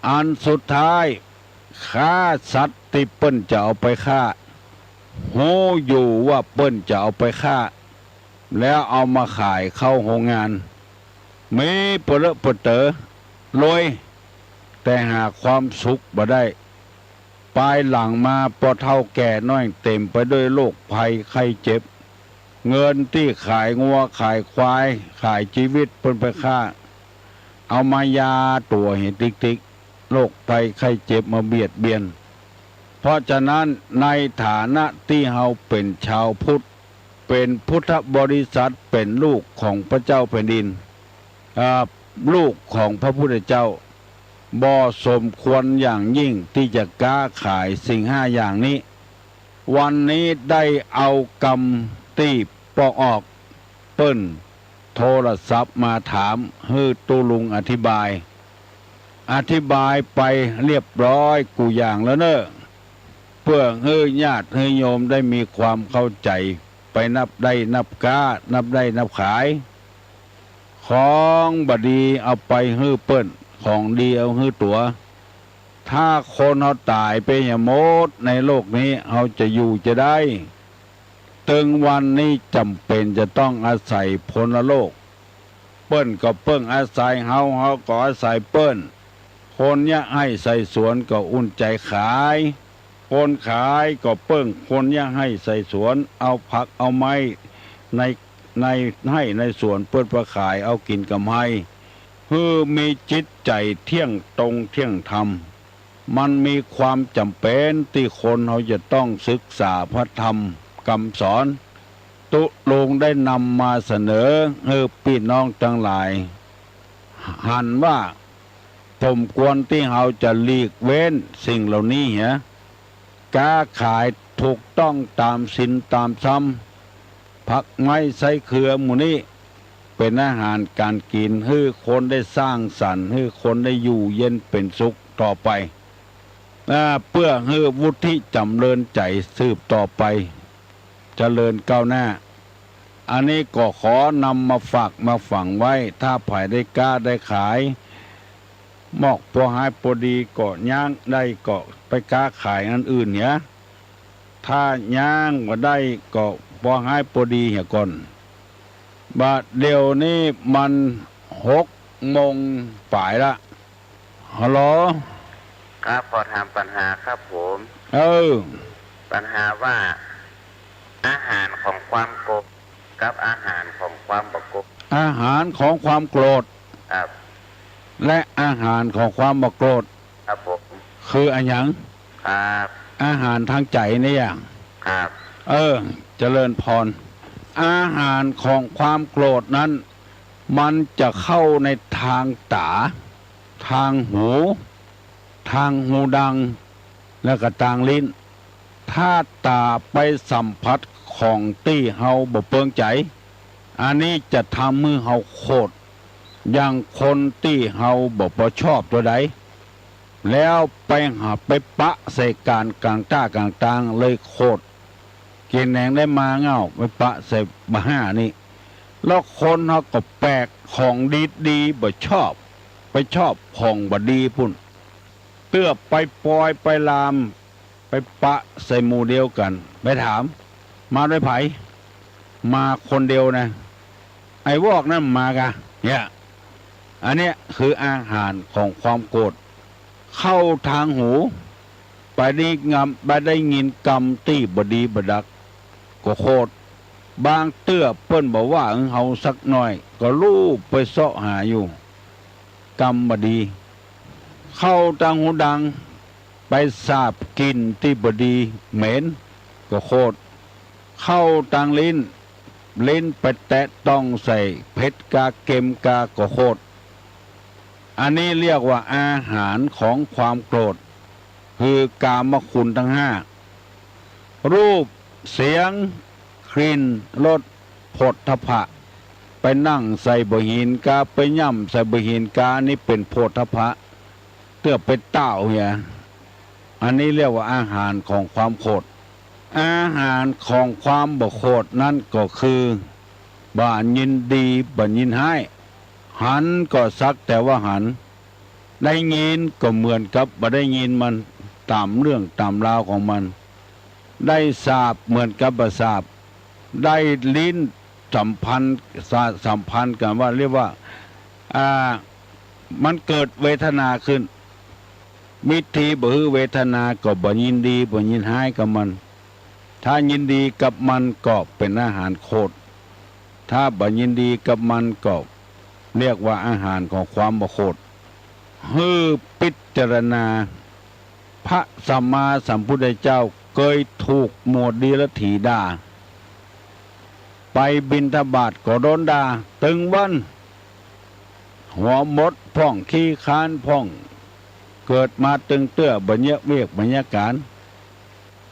อันสุดท้ายฆ่าสัตว์ที่เปิ้นจะเอาไปฆ่าโหอยู่ว่าเปิ้นจะเอาไปฆ่าแล้วเอามาขายเข้าโรงงานมีเปรอะเปรเตอรวยแต่หาความสุขบ่ได้ปลายหลังมาพอเท่าแก่น้อยเต็มไปด้วยโรคภัยไข้เจ็บเงินที่ขายงัวขายควายขายชีวิตเปิ้นไปฆ่าเอามายาตัวเห็นติ๊กโรคภัยไข้เจ็บมาเบียดเบียนเพราะฉะนั้นในฐานะที่เฮาเป็นชาวพุทธเป็นพุทธบริษัทเป็นลูกของพระเจ้าแผ่นดินลูกของพระพุทธเจ้า บ่สมควรอย่างยิ่งที่จะกล้าขายสิ่งห้าอย่างนี้ วันนี้ได้เอากรรมที่ปอกออกเปิ้นโทรศัพท์มาถามให้ตูลุงอธิบายไปเรียบร้อยกูอย่างแล้วเนอะเพื่อให้ญาติให้โยมได้มีความเข้าใจไปนับได้นับก้านับได้นับขายของบดีเอาไปให้เปิ้นของดีเอาให้ตัว ถ้าคนเขาตายไปอย่างมดในโลกนี้เขาจะอยู่จะได้ถึงวันนี้จำเป็นจะต้องอาศัยพลโลกเปิ้นก็เปิ้งอาศัยเฮาก็อาศัยเปิ้นคนยะให้ใส่สวนก็อุ่นใจขายคนขายก็เปิ้งคนยะให้ใส่สวนเอาผักเอาไม้ในให้ในสวนเปิ้นประขายเอากินกำไรคือมีจิตใจเที่ยงตรงเที่ยงธรรมมันมีความจำเป็นที่คนเขาจะต้องศึกษาพระธรรมคำสอนตุลงได้นำมาเสนอให้พี่น้องทั้งหลายหันว่าผมควรที่เราจะหลีกเว้นสิ่งเหล่านี้ค้าขายถูกต้องตามศีลตามธรรมผักไม้ไส้เครือหมู่นี้เป็นอาหารการกินให้คนได้สร้างสรรค์ให้คนได้อยู่เย็นเป็นสุขต่อไปเพื่อให้วุฒิจำเริญใจสืบต่อไปเจริญก้าวหน้าอันนี้ก็ขอนำมาฝากมาฝังไว้ถ้าไผ่ได้กล้าได้ขายหมอกพอหายพอดีก็ย่างได้ก็ไปกล้าขายอันอื่นถ้าย่างว่าได้ก็พอหายพอดีก่อนบาดเดี๋ยวนี้มัน6 โมงป่ายละฮัลโหลครับพอถามปัญหาครับผมปัญหาว่าอาหารของความโกรธกับอาหารของความบกบอาหารของความโกรธครับและอาหารของความบกโกรธครับผมคืออันหยังครับอาหารทางใจนี่อย่างครับเจริญพรอาหารของความโกรธนั้นมันจะเข้าในทางตาทางหูดังแล้วก็ทางลิ้นถ้าตาไปสัมผัสของที่เฮาบ่เปิงใจอันนี้จะทำมือเฮาโคตรอย่างคนที่เฮาบ่ชอบตัวใดแล้วไปหาไปปะใส่การกลางต้ากลางตางเลยโคตรกินแหนงได้มาเงาไปปะใส่มาห้านี่แล้วคนเฮาก็แปลกของดีบ่ชอบไปชอบของบ่ดีพุ่นเตื้อไปปล่อยไปลามไปปะใส่หมู่เดียวกันไปถามมาด้วยไผมาคนเดียวนะไอ้วอกนั่นมากะอันเนี้ยคืออาหารของความโกรธเข้าทางหูไปได้ยินกรรมตี้บดีบดักก็โคตรบางเตื้อเปิ้นบอกว่าเฮาสักหน่อยก็ลูบไปเสาะหาอยู่กรรมบดีเข้าทางหูดังไปสาบกินที่บดีเหม็นก็โคตรเข้าทางลิ้นไปแตะต้องใส่เพชรกาเกมกาก็โคตรอันนี้เรียกว่าอาหารของความโกรธคือกามคุณทั้ง5รูปเสียงกลิ่นรสโผฏฐัพพะไปนั่งใส่บหินกาไปย่ำใส่บหินกานี่เป็นโผฏฐัพพะเตื้อไปเต้าอันนี้เรียกว่าอาหารของความโกรธอาหารของความบ่โกรธนั่นก็คือบ่ยินดีบ่ยินให้หันก็สักแต่ว่าหันได้ยินก็เหมือนกับบ่ได้ยินมันตามเรื่องตามราวของมันได้ทราบเหมือนกับบ่ทราบได้ลิ้นสัมพันธ์กันว่าเรียกว่ามันเกิดเวทนาขึ้นมิถีบ่ฮือเวทนาก็บ่ยินดีบ่ยินให้กับมันถ้ายินดีกับมันก็เป็นอาหารโคตรถ้าบ่ยินดีกับมันก็เรียกว่าอาหารของความบ่โคตรฮือพิจารณาพระสัมมาสัมพุทธเจ้าเคยถูกหมวดดีละถีด่าไปบิณฑบาตก็โดนด่าตึงวันหัวมดพ่องขี้คานพ่อง เกิดมาตึงเตื้อบรรยะเวกบรรยาการ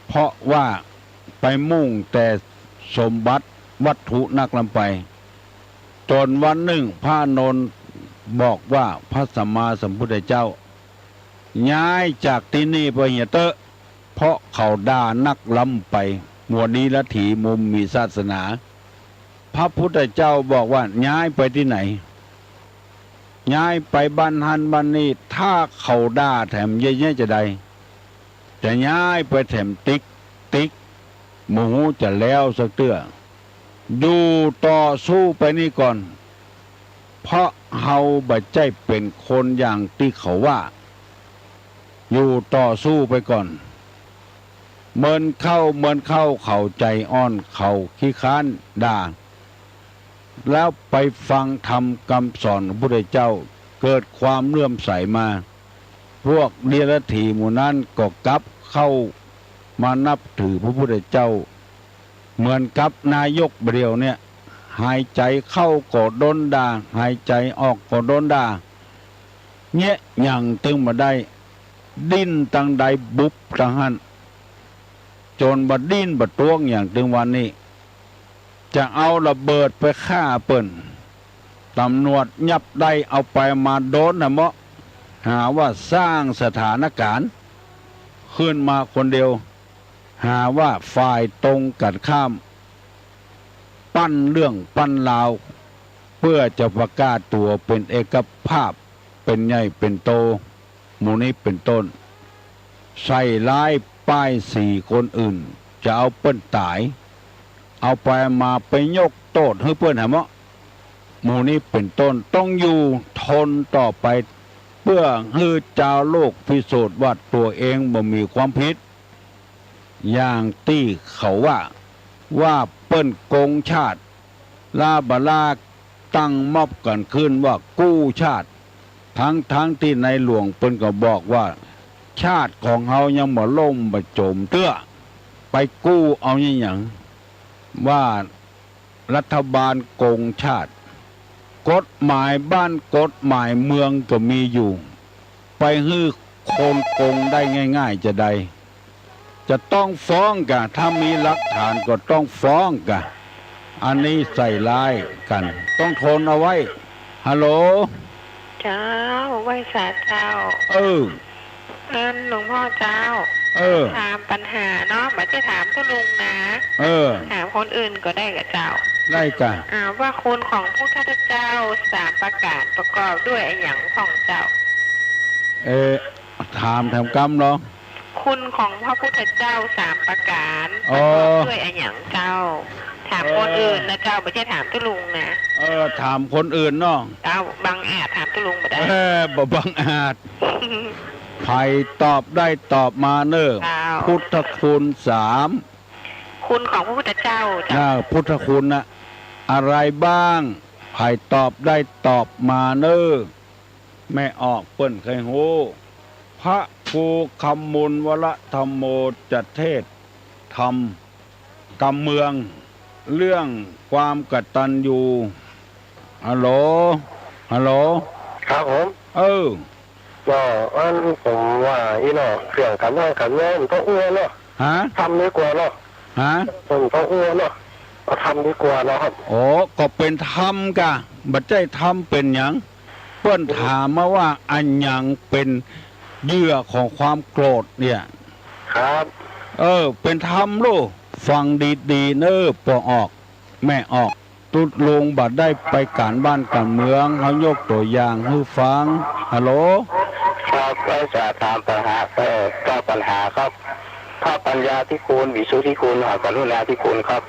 เพราะว่าไปมุ่งแต่สมบัติวัตถุนักลำไปจนวันหนึ่งพระนนท์บอกว่าพระสัมมาสัมพุทธเจ้าย้ายจากที่นี่ไปเหียเตอะเพราะเขาด่านักล้ำไปหมวดนี้ละถีมุมมีศาสนา พระพุทธเจ้าบอกว่าย้ายไปที่ไหนย้ายไปบ้านฮันบ้านนี้ถ้าเขาด่าแถมเย่ๆจะใดจะย้ายไปแถมติ๊กหมูจะแล้วสักเตื้อดูต่อสู้ไปนี่ก่อนเพราะเฮาบัดใจเป็นคนอย่างที่เขาว่าอยู่ต่อสู้ไปก่อนเมินเข้าเขาใจอ่อนเขาขี้ค้านด่าแล้วไปฟังธรรมคำสอนของพระพุทธเจ้าเกิดความเลื่อมใสมาพวกเดรัจฉีหมู่นั้นก็กลับเข้ามานับถือพระพุทธเจ้าเหมือนกับนายกเดียวเนี่ยหายใจเข้าก็โดนด่าหายใจออกก็โดนด่าเนี่ยอย่างตึงมาได้ดิ้นตั้งใดบุบตั้งหันจนบัดดิ้นบัดต้วงอย่างตึงวันนี้จะเอาระเบิดไปฆ่าเปิ้นตำรวจยับได้เอาไปมาโดนนะเมาะหาว่าสร้างสถานการณ์ขึ้นมาคนเดียวหาว่าฝ่ายตรงกันข้ามปั้นเรื่องปั้นราวเพื่อจะประกาศตัวเป็นเอกภาพเป็นใหญ่เป็นโตหมู่นี้เป็นต้นใส่ร้ายป้ายสี่คนอื่นจะเอาเปิ้นตายเอาไปมาไปยกโทษให้เปิ้นหาเมาะหมู่นี้เป็นต้นต้องอยู่ทนต่อไปเพื่อให้เจ้าโลกพิสูจน์ว่าตัวเองบ่มีความผิดอย่างที่เขาว่าเปิ้นโกงชาติลาบลาตั้งม็อบกันขึ้นว่ากู้ชาติทั้งที่ในหลวงเปิ้นก็บอกว่าชาติของเฮายังบ่ล่มบ่โจมเตื้อไปกู้เอาอย่างว่ารัฐบาลโกงชาติกฎหมายบ้านกฎหมายเมืองก็มีอยู่ไปฮื้อคนโกงได้ง่ายๆจะได้จะต้องฟ้องกะถ้ามีหลักฐานก็ต้องฟ้องกะอันนี้ใส่ร้ายกันต้องทนเอาไว้ฮัลโหลเจ้าไหว้สาเจ้าหลวงพ่อเจ้าถามปัญหาเนาะไม่ใช่ถามตัวลุงนะถามคนอื่นก็ได้กับเจ้าได้กะว่าคุณของพระพุทธเจ้าสามประการประกอบด้วยไอ้หยังของเจ้าถามกรรมเหรอคุณของพระพุทธเจ้าสามประการประกอบด้วยไอ้หยังเจ้าถามคนอื่นนะเจ้าไม่ใช่ถามตัวลุงนะถามคนอื่นเนาะบังอาจถามตัวลุงไม่ได้บ่บังอาจใครตอบได้ตอบมาเนอะพุทธคุณ3คุณของพระพุทธเจ้าพุทธคุณนะอะไรบ้างใครตอบได้ตอบมาเนอะแม่ออกเปิ้นเคยโหพระภูคำมุลวรธรรมโมจะเทศธรรมกำเมืองเรื่องความกตัญญูฮัลโหลครับผมก็อันผมว่าอีเนาะเครื่องกันว่ากันแม่มันต้องอ้วนเนาะทำดีกว่าเนาะผมต้องอ้วนเนาะเอาทำดีกว่าเนาะครับก็เป็นธรรมกะบัดใจธรรมเป็นหยังเปิ้นถามมาว่าอันหยังเป็นเหยื่อของความโกรธเนี่ยครับเป็นธรรมลูกฟังดีๆเน้อปออกแม่ออกตุดลงบัดได้ไปการบ้านการเมืองเขายกตัวอย่างให้ฟังฮัลโหลครับก็จะตามปัญหาก็ปัญหาครับถ้าปัญญาที่คุณวิสุทธิคุณกรุณาที่คุณครับ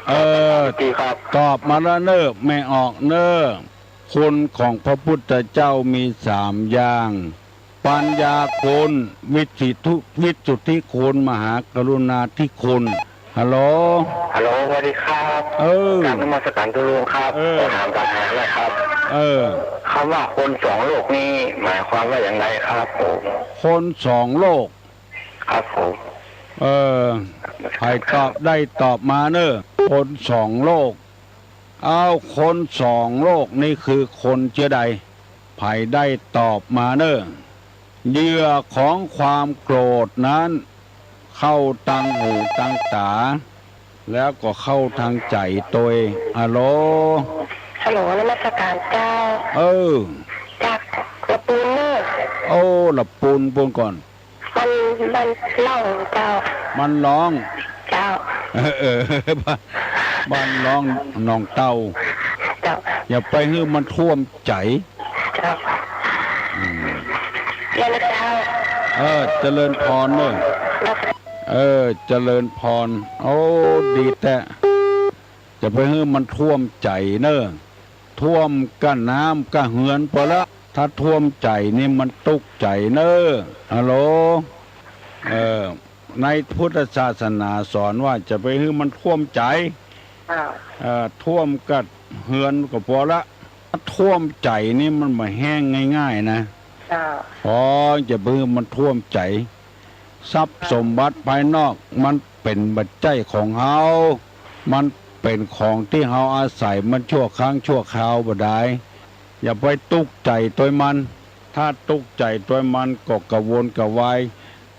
ดีครับตอบมาแล้วเน้อแม่ออกเน้อคุณของพระพุทธเจ้ามี3อย่างปัญญาคุณวิสุทธิคุณมหากรุณาธิคุณฮัลโหลสวัสดีครับการนมัสการตุลุงครับถามปัญหาเลยครับคำว่าคน2โลกนี้หมายความว่าอย่างไรครับผมคน2โลกครับผมใครตอบได้ตอบมาเนอะคน2โลกคน2โลกนี่คือคนเชื้อใดใครได้ตอบมาเนอะ เหยื่อของความโกรธนั้นเข้าตังหูตังตาแล้วก็เข้าทางใจตัวฮัลโหลฮัลโหลนมัสการเจ้าจากกระปูนเนอร์โอ้ละปูนก่อนมันเล่าเจ้ามันร้องเจ้าบ้านร้องน้องเต้าอย่าไปให้มันท่วมใจเจ้าเจ้าเจริญพรเนอะเจริญพรโอ้ดีแต่จะไปให้มันท่วมใจเนอะท่วมก้นน้ำก้นเหือนพอละถ้าท่วมใจนี่มันตุกใจเนอะฮัลโหลในพุทธศาสนาสอนว่าจะไปให้มันท่วมใจท่วมกัดเหือนก็พอละท่วมใจนี่มันมาแห้งง่ายๆนะพอจะไปให้มันท่วมใจทรัพย์สมบัติภายนอกมันเป็นปัจจัยของเฮามันเป็นของที่เฮาอาศัยมันชั่วครั้งชั่วคราวบ่ได้อย่าไปตุกใจตัวมันถ้าตุกใจตัวมันก็กระวนกระวาย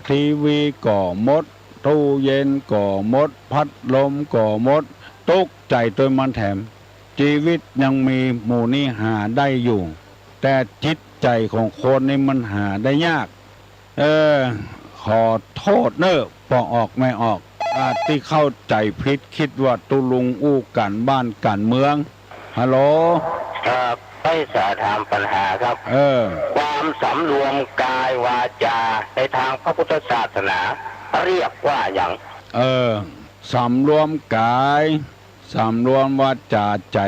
ทีวีก่อมดตู้เย็นก่อมดพัดลมก่อมดตุกใจตัวมันแถมชีวิตยังมีหมู่นี้หาได้อยู่แต่จิตใจของคนนี่มันหาได้ยากขอโทษเนอะพอออกไม่ออกอาจที่เข้าใจผิดคิดว่าตุลุงอู้กันบ้านกันเมืองฮัลโหลไปสอบถามปัญหาครับความสำรวมกายวาจาในทางพระพุทธศาสนาเรียกว่าอย่างสำรวมกายสำรวมวาจาใจ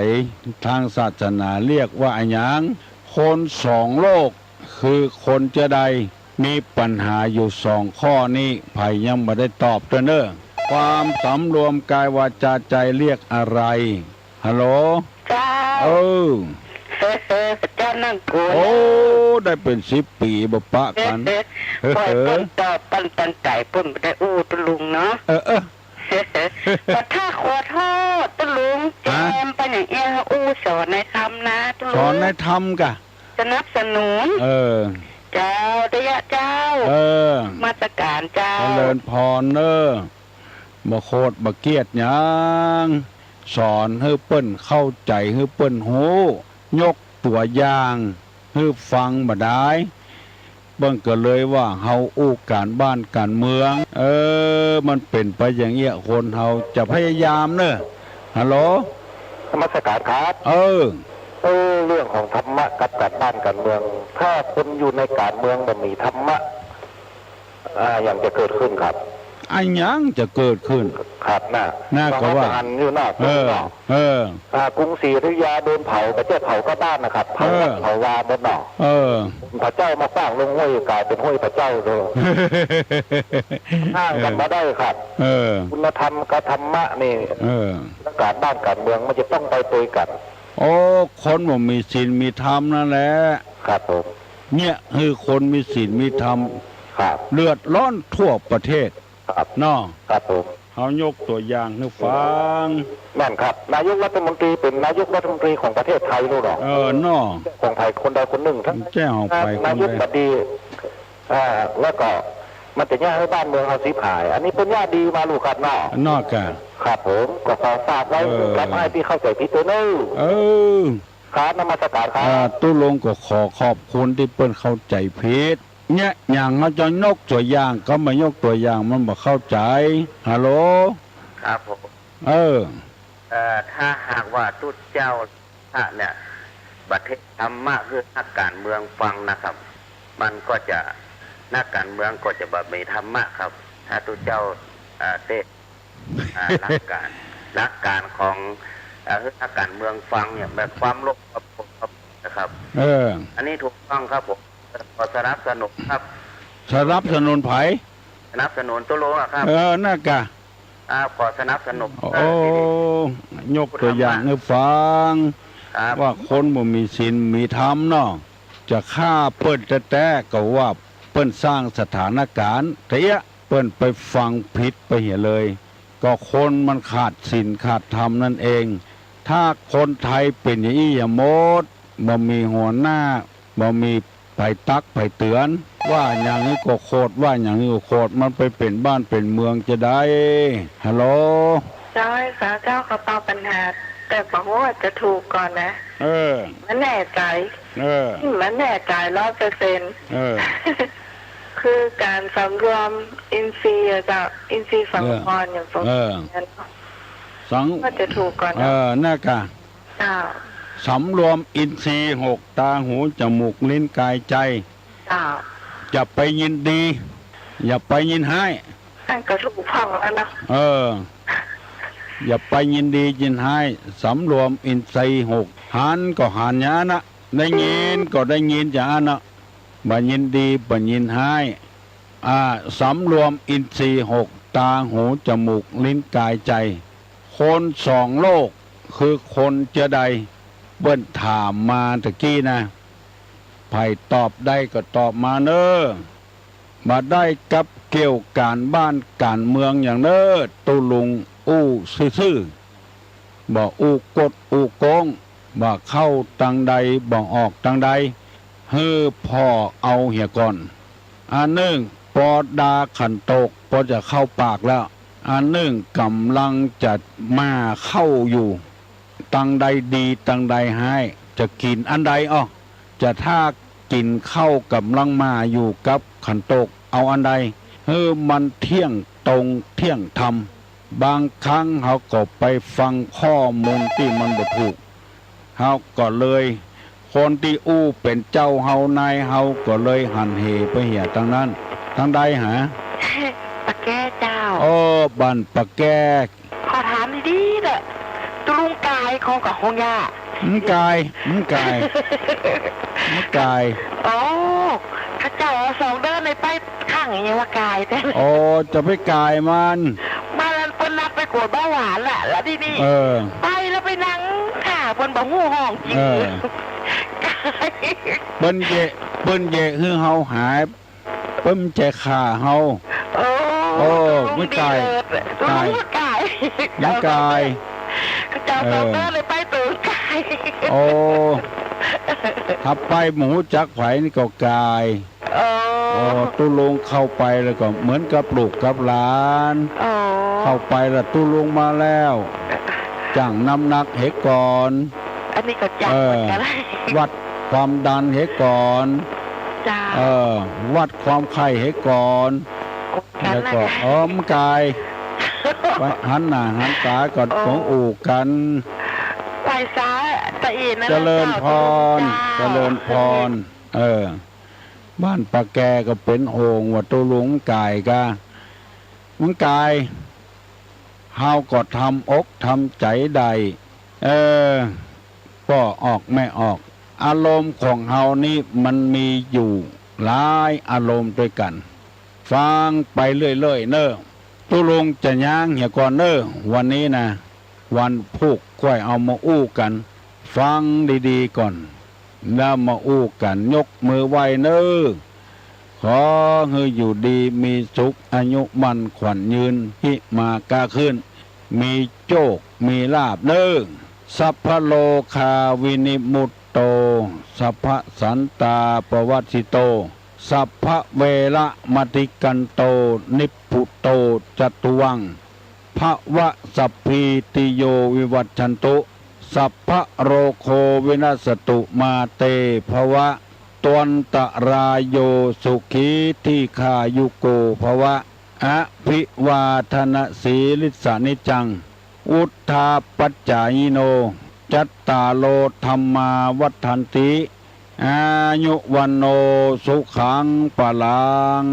ทางศาสนาเรียกว่าอย่างคนสองโลกคือคนจะใดมีปัญหาอยู่สองข้อนี้ไผยังไม่ได้ตอบตัวเนอะความสำรวมกายวาจาใจเรียกอะไรฮัลโหลเจ้าเจ้านั่งกูโอ้ได้เป็น10 ปีบ่ปะกันปล่อยต้นตอบปันใจปุ่นไปได้อู้ตุลุงเนาะแต่ถ้าขอโทษตุลุงแจมไปอย่างเอี้ยอู้สอนในธรรมนะตุลุงสอนในธรรมกะสนับสนุนเจ้าเดียเจ้ามาตรการเจ้าเจริญพรเนอะบ่โคตรบ่เกียดหยังสอนให้เปิ้นเข้าใจให้เปิ้นหูยกตัวอย่างให้ฟังบ่ได้เบิ่งก็เลยว่าเฮาอู้การบ้านการเมืองมันเป็นไปอย่างเงี้ยคนเฮาจะพยายามเนอะฮัลโหลนมัสการครับเรื่องของธรรมะกับการบ้านการเมืองถ้าคนอยู่ในการเมืองบ่มีธรรมะอย่างจะเกิดขึ้นครับอันยังจะเกิดขึ้นครับน่าก็ว่าอยู่หน้ากรุงศรีอยุธยาโดนเผาแต่เจ้าเผาก็บ้านนะครับเผาวาหมดหนอพระเจ้ามาสร้างลงห้วยกลายเป็นห้วยพระเจ้าเลยห้างกันมาได้ครับคุณธรรมกับธรรมะนี่การบ้านการเมืองมันจะต้องไปตัวกันโอ้คนบ่มีศีลมีธรรมนั่นแหละครับผมเนี่ยคือคนมีศีลมีธรรมเลือดร้อนทั่วประเทศเนาะครับผมเขายกตัวอย่างให้ฟังนั่นครับนายกรัฐมนตรีเป็นนายกรัฐมนตรีของประเทศไทยรู้หรอเนาะของไทยคนใดคนหนึ่งทั้งแจ้งออกไปนายกบดีแล้วก็มันจะย่าให้บ้านเมืองเอาสิบหายอันนี้เป็นย่าดีมาลูกครับนอกกันครับผมก็ขอฝากไว้กับให้พี่เข้าใจพี่ตัวนึงครับนมัสการครับตู้ลงก็ขอขอบคุณที่เปิ้นเข้าใจผิดเนี่ยอย่างเราจะยกตัวอย่างก็มายกตัวอย่างมันบ่เข้าใจฮัลโหลครับผมถ้าหากว่าตุ๊ดเจ้าเนี่ยประเทศธรรมะคือนักการเมืองฟังนะครับมันก็จะนักการเมืองก็จะแบบมีธรรมะครับถ้าตุ๊ดเจ้าเตะหลักการของนักการเมืองฟังเนี่ยแบบความโลภนะครับอันนี้ถูกต้องครับผมขอสนับสนุนครับสนับสนุนไผสนับสนุนตัวโลครับน่ากะขอสนับสนุนยกตัวอย่างให้ฟังว่าคนบ่มีศีลมีธรรมเนาะจะฆ่าเปิ้นแต่ก็ว่าเปิ้นสร้างสถานการณ์เตี้ยเปิ้นไปฟังผิดไปเหี้ยเลยก็คนมันขาดศีลขาดธรรมนั่นเองถ้าคนไทยเป็นอย่างนี้อย่าหมดบ่มีหัวหน้าบ่มีไผตักไผเตือน ว่าอย่างนี้ก็โคตรว่าอย่างนี้ก็โคตรมันไปเป็นบ้านเป็นเมืองจะได้ฮัลโหลเจ้าให้สาเจ้าเขาตอบปัญหาแต่บอกว่าจะถูกก่อนนะมันแน่ใจมันแน่ใจ100%คือการสำรวมอินทรีย์จากอินทรีย์สังวรอย่างตรงนั้นว่าจะถูกก่อนน่ากะสำรวมอินทรีย์6ตาหูจมูกลิ้นกายใจอย่าไปยินดีอย่าไปยินให้นั่นก็ถูกพังแล้วนะอย่าไปยินดียินให้สำรวมอินทรีย์6หันก็หันยานะได้ยินก็ได้ยินอย่างนั้นนะบ่ยินดีบ่ยินให้สำรวมอินทรีย์6ตาหูจมูกลิ้นกายใจคน2โลกคือคนจะใดเบิ้นถามมาตะกี้นะไผ่ตอบได้ก็ตอบมาเนอมาได้กับเกี่ยวการบ้านการเมืองอย่างเนอตุลุงอู้ซื่อๆบ่อู้กดอู้โกงบ่เข้าตังใดบ่ออกตังใดเฮ้อพ่อเอาเหี่ยก่อนอันหนึ่งปอดาขันโตกพอจะเข้าปากแล้วอันหนึ่งกำลังจะมาเข้าอยู่ตังใดดีตังใดให้จะกินอันใดจะถ้ากินเข้ากำลังมาอยู่กับขันโตกเอาอันใดมันเที่ยงตรงเที่ยงธรรมบางครั้งเขาก็ไปฟังข้อมูลที่มันบ่ถูกเขาก็เลยคนที่อู้เป็นเจ้าเฮานายเฮาก็เลยหันเหไปเหี่ยทางนั้นทางใดหาปะแก้เจ้าบ้านปะแก้ขอถามดีๆเด้อตุลุงกายของกับฮงย่ากายข้าเจ้า2เดินในไปข้างอย่างว่ากายแต่จะไปกายมันเป็นนัดไปกวดเบาหวานแหละแล้วที่นี่ไปแล้วไปนั่งข่าบนบ่หูห้องจริงเปิ้นเย่คือเฮาหายเปิ้นแจข่าเฮาไม่กายยังกายเจ้า2เดินเลยไปตื่นกายถ้าไปหมูจักไผนี่ก็กายตุลุงเข้าไปแล้วก็เหมือนกับลูกกับหลานเข้าไปแล้วตุลุงมาแล้วจังน้ำหนักเหกก่อนอันนี้ก็จังวัดความดันเหกก่อนวัดความไข้เหกก่อนแล้วก็มกายไปหันหน้าหันตาก่อนของอู่กันไปซ้ายตะอีนเจริญพรบ้านปะแกก็เป็นโอ่งว่าตุลุงกายกะมึงกายเฮาก็ทำอกทำใจใดก็ออกไม่ออกอารมณ์ของเฮานี่มันมีอยู่หลายอารมณ์ด้วยกันฟังไปเรื่อยๆเนอะตุลุงจะย่างเหี่ยก่อนเนอะวันนี้นะวันพุกค่อยเอามาอู้กันฟังดีๆก่อนแล้วมาอู้กันยกมือไหว้เนอขอให้อยู่ดีมีสุขอายุมั่นขวัญยืนหิมากาขึ้นมีโชคมีลาภเนอสัพพโลคาวินิมุตโตสัพพสันตาปวัตสิโตสัพพเวระมติกันโตนิพพุโตจตุวังภวะสัพพิติโยวิวัชชันตุสัพพะโรโควินาสตุมาเตภวะตวนตรายโยสุขีที่ขายุโกภวะอภิวาทนาสีลิสานิจังอุทธาปัจจายโนจัตตาโลธรรมาวัฏันติอายุวันโนสุขังปะลัง